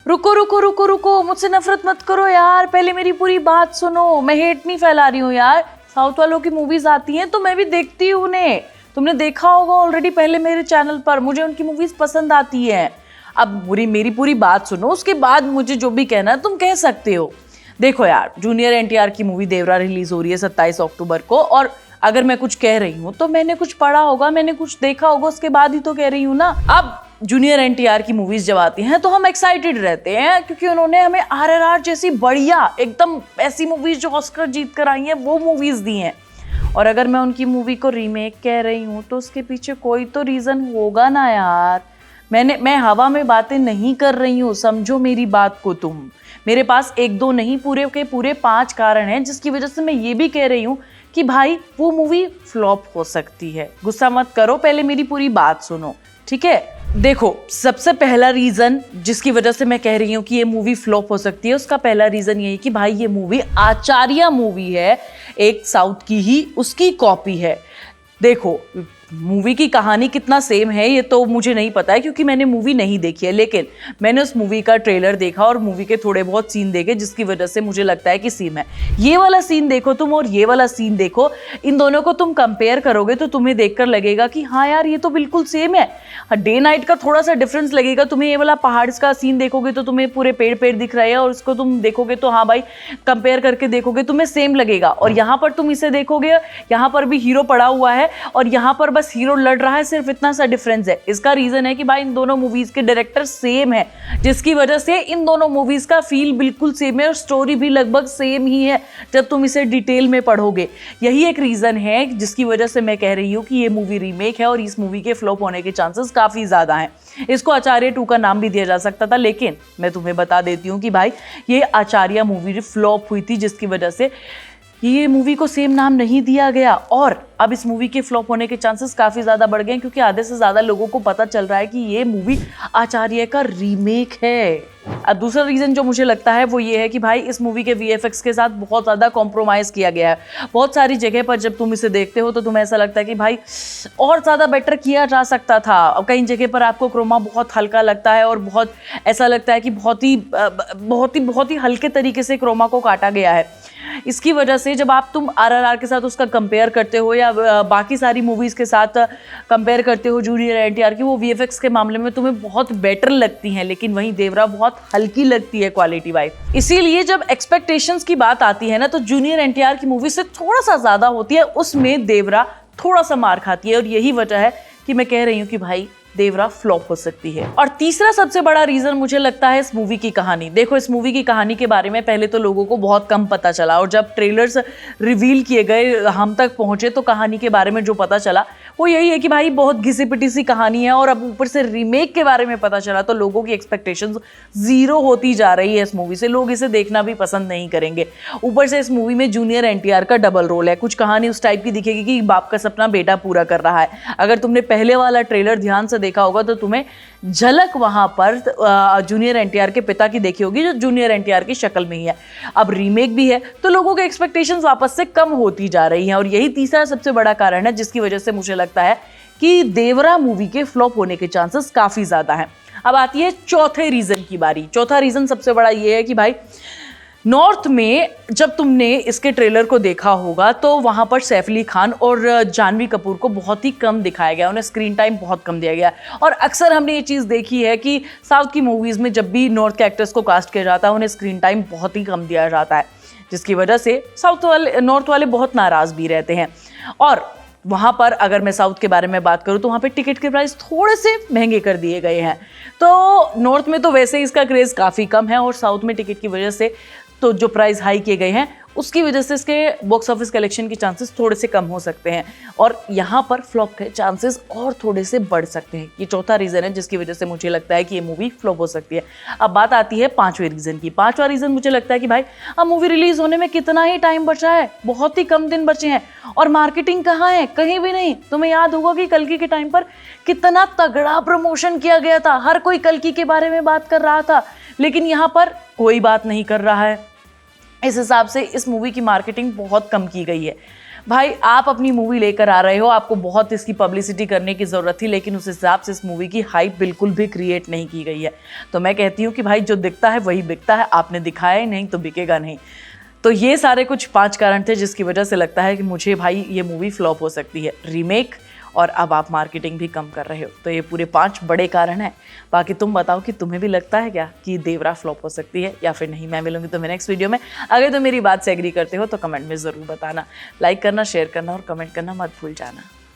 रुको रुको रुको रुको, मुझसे नफरत मत करो यार, पहले मेरी पूरी बात सुनो। मैं हेट नहीं फैला रही हूँ यार, साउथ वालों की मूवीज आती हैं तो मैं भी देखती हूँ उन्हें। तुमने देखा होगा ऑलरेडी पहले मेरे चैनल पर, मुझे उनकी मूवीज पसंद आती हैं। अब मेरी पूरी बात सुनो, उसके बाद मुझे जो भी कहना है तुम कह सकते हो। देखो यार, जूनियर एनटीआर की मूवी देवरा रिलीज हो रही है 27 अक्टूबर को, और अगर मैं कुछ कह रही हूँ तो मैंने कुछ पढ़ा होगा, मैंने कुछ देखा होगा, उसके बाद ही तो कह रही हूँ ना। अब जूनियर एनटीआर की मूवीज जब आती हैं तो हम एक्साइटेड रहते हैं, क्योंकि उन्होंने हमें आरआरआर जैसी बढ़िया एकदम ऐसी मूवीज जो ऑस्कर जीत कर आई हैं वो मूवीज दी हैं। और अगर मैं उनकी मूवी को रीमेक कह रही हूँ तो उसके पीछे कोई तो रीजन होगा ना यार। मैं हवा में बातें नहीं कर रही हूँ, समझो मेरी बात को तुम। मेरे पास एक दो नहीं, पूरे के पूरे 5 कारण हैं जिसकी वजह से मैं ये भी कह रही हूँ कि भाई वो मूवी फ्लॉप हो सकती है। गुस्सा मत करो, पहले मेरी पूरी बात सुनो, ठीक है। देखो, सबसे पहला रीजन जिसकी वजह से मैं कह रही हूँ कि ये मूवी फ्लॉप हो सकती है, उसका पहला रीजन ये है कि भाई ये मूवी आचार्य मूवी है, एक साउथ की ही उसकी कॉपी है। देखो, मूवी की कहानी कितना सेम है ये तो मुझे नहीं पता है, क्योंकि मैंने मूवी नहीं देखी है, लेकिन मैंने उस मूवी का ट्रेलर देखा और मूवी के थोड़े बहुत सीन देखे, जिसकी वजह से मुझे लगता है कि सेम है। ये वाला सीन देखो तुम और ये वाला सीन देखो, इन दोनों को तुम कंपेयर करोगे तो तुम्हें देखकर लगेगा कि हाँ यार ये तो बिल्कुल सेम है। डे नाइट का थोड़ा सा डिफरेंस लगेगा तुम्हें। ये वाला पहाड़ का सीन देखोगे तो तुम्हें पूरे पेड़ पेड़ दिख रहे हैं, और उसको तुम देखोगे तो हाँ भाई कंपेयर करके देखोगे तुम्हें सेम लगेगा। और यहाँ पर तुम इसे देखोगे, यहाँ पर भी हीरो पड़ा हुआ है और यहाँ पर बस हीरो लड़ रहा है, सिर्फ इतना सा डिफरेंस है। इसका रीजन है कि भाई इन दोनों मूवीज के डायरेक्टर सेम है, जिसकी वजह से इन दोनों मूवीज का फील बिल्कुल सेम है और स्टोरी भी लगभग सेम ही है जब तुम इसे डिटेल में पढ़ोगे। यही एक रीजन है जिसकी वजह से मैं कह रही हूँ कि ये मूवी रीमेक है और इस मूवी के फ्लॉप होने के चांसेस काफी ज्यादा हैं। इसको आचार्य 2 का नाम भी दिया जा सकता था, लेकिन मैं तुम्हें बता देती हूँ कि भाई ये आचार्य मूवी फ्लॉप हुई थी, जिसकी वजह से ये मूवी को सेम नाम नहीं दिया गया। और अब इस मूवी के फ्लॉप होने के चांसेस काफ़ी ज़्यादा बढ़ गए हैं, क्योंकि आधे से ज़्यादा लोगों को पता चल रहा है कि ये मूवी आचार्य का रीमेक है। अब दूसरा रीज़न जो मुझे लगता है वो ये है कि भाई इस मूवी के वीएफएक्स के साथ बहुत ज़्यादा कॉम्प्रोमाइज़ किया गया है। बहुत सारी जगह पर जब तुम इसे देखते हो तो तुम्हें ऐसा लगता है कि भाई और ज़्यादा बेटर किया जा सकता था। अब कई जगह पर आपको क्रोमा बहुत हल्का लगता है और बहुत ऐसा लगता है कि बहुत ही हल्के तरीके से क्रोमा को काटा गया है। इसकी वजह से जब तुम आरआरआर के साथ उसका कंपेयर करते हो या बाकी सारी मूवीज़ के साथ कंपेयर करते हो जूनियर एनटीआर की, वो वीएफएक्स के मामले में तुम्हें बहुत बेटर लगती हैं, लेकिन वहीं देवरा बहुत हल्की लगती है क्वालिटी वाइज। इसीलिए जब एक्सपेक्टेशंस की बात आती है ना, तो जूनियर एनटीआर की मूवी से थोड़ा सा ज़्यादा होती है, उसमें देवरा थोड़ा सा मार खाती है, और यही वजह है कि मैं कह रही हूँ कि भाई देवरा फ्लॉप हो सकती है। और तीसरा सबसे बड़ा रीजन मुझे लगता है इस मूवी की कहानी। देखो, इस मूवी की कहानी के बारे में पहले तो लोगों को बहुत कम पता चला, और जब ट्रेलर्स रिवील किए गए, हम तक पहुंचे, तो कहानी के बारे में जो पता चला वो यही है कि भाई बहुत घिसी पिटी सी कहानी है। और अब ऊपर से रीमेक के बारे में पता चला तो लोगों की एक्सपेक्टेशंस जीरो होती जा रही है इस मूवी से। लोग इसे देखना भी पसंद नहीं करेंगे। ऊपर से इस मूवी में जूनियर एनटीआर का डबल रोल है। कुछ कहानी उस टाइप की दिखेगी कि बाप का सपना बेटा पूरा कर रहा है। अगर तुमने पहले वाला ट्रेलर ध्यान से देखा होगा तो तुम्हें झलक वहां पर जूनियर एनटीआर के पिता की देखी होगी, जो जूनियर एनटीआर की शक्ल में ही है। अब रीमेक भी है तो लोगों के एक्सपेक्टेशंस वापस से कम होती जा रही हैं, और यही तीसरा सबसे बड़ा कारण है जिसकी वजह से मुझे लगता है कि देवरा मूवी के फ्लॉप होने के चांसेस काफी ज्यादा हैं। अब आती है चौथे रीजन की बारी। चौथा रीजन सबसे बड़ा ये है कि भाई नॉर्थ में जब तुमने इसके ट्रेलर को देखा होगा तो वहाँ पर सैफ अली खान और जानवी कपूर को बहुत ही कम दिखाया गया, उन्हें स्क्रीन टाइम बहुत कम दिया गया। और अक्सर हमने ये चीज़ देखी है कि साउथ की मूवीज़ में जब भी नॉर्थ के एक्टर्स को कास्ट किया जाता है उन्हें स्क्रीन टाइम बहुत ही कम दिया जाता है, जिसकी वजह से नॉर्थ वाले बहुत नाराज़ भी रहते हैं। और वहाँ पर अगर मैं साउथ के बारे में बात करूँ तो वहाँ पे टिकट के प्राइस थोड़े से महंगे कर दिए गए हैं। तो नॉर्थ में तो वैसे ही इसका क्रेज़ काफ़ी कम है, और साउथ में टिकट की वजह से तो जो प्राइस हाई किए गए हैं उसकी वजह से इसके बॉक्स ऑफिस कलेक्शन के चांसेस थोड़े से कम हो सकते हैं, और यहाँ पर फ्लॉप के चांसेस और थोड़े से बढ़ सकते हैं। ये चौथा रीज़न है जिसकी वजह से मुझे लगता है कि ये मूवी फ्लॉप हो सकती है। अब बात आती है पांचवें रीज़न की। पांचवा रीज़न मुझे लगता है कि भाई अब मूवी रिलीज़ होने में कितना ही टाइम बचा है, बहुत ही कम दिन बचे हैं, और मार्केटिंग कहाँ है? कहीं भी नहीं। तुम्हें याद होगा कि कल्कि के टाइम पर कितना तगड़ा प्रमोशन किया गया था, हर कोई कल्कि के बारे में बात कर रहा था, लेकिन यहाँ पर कोई बात नहीं कर रहा है। इस हिसाब से इस मूवी की मार्केटिंग बहुत कम की गई है। भाई आप अपनी मूवी लेकर आ रहे हो, आपको बहुत इसकी पब्लिसिटी करने की ज़रूरत थी, लेकिन उस हिसाब से इस मूवी की हाइप बिल्कुल भी क्रिएट नहीं की गई है। तो मैं कहती हूँ कि भाई जो दिखता है वही बिकता है, आपने दिखाया ही नहीं तो बिकेगा नहीं। तो ये सारे कुछ 5 कारण थे जिसकी वजह से लगता है कि मुझे भाई ये मूवी फ्लॉप हो सकती है। रीमेक और अब आप मार्केटिंग भी कम कर रहे हो, तो ये पूरे 5 बड़े कारण हैं। बाकी तुम बताओ कि तुम्हें भी लगता है क्या कि देवरा फ्लॉप हो सकती है या फिर नहीं। मैं मिलूंगी तुम्हें नेक्स्ट वीडियो में। अगर तुम मेरी बात से एग्री करते हो तो कमेंट में ज़रूर बताना। लाइक करना, शेयर करना और कमेंट करना मत भूल जाना।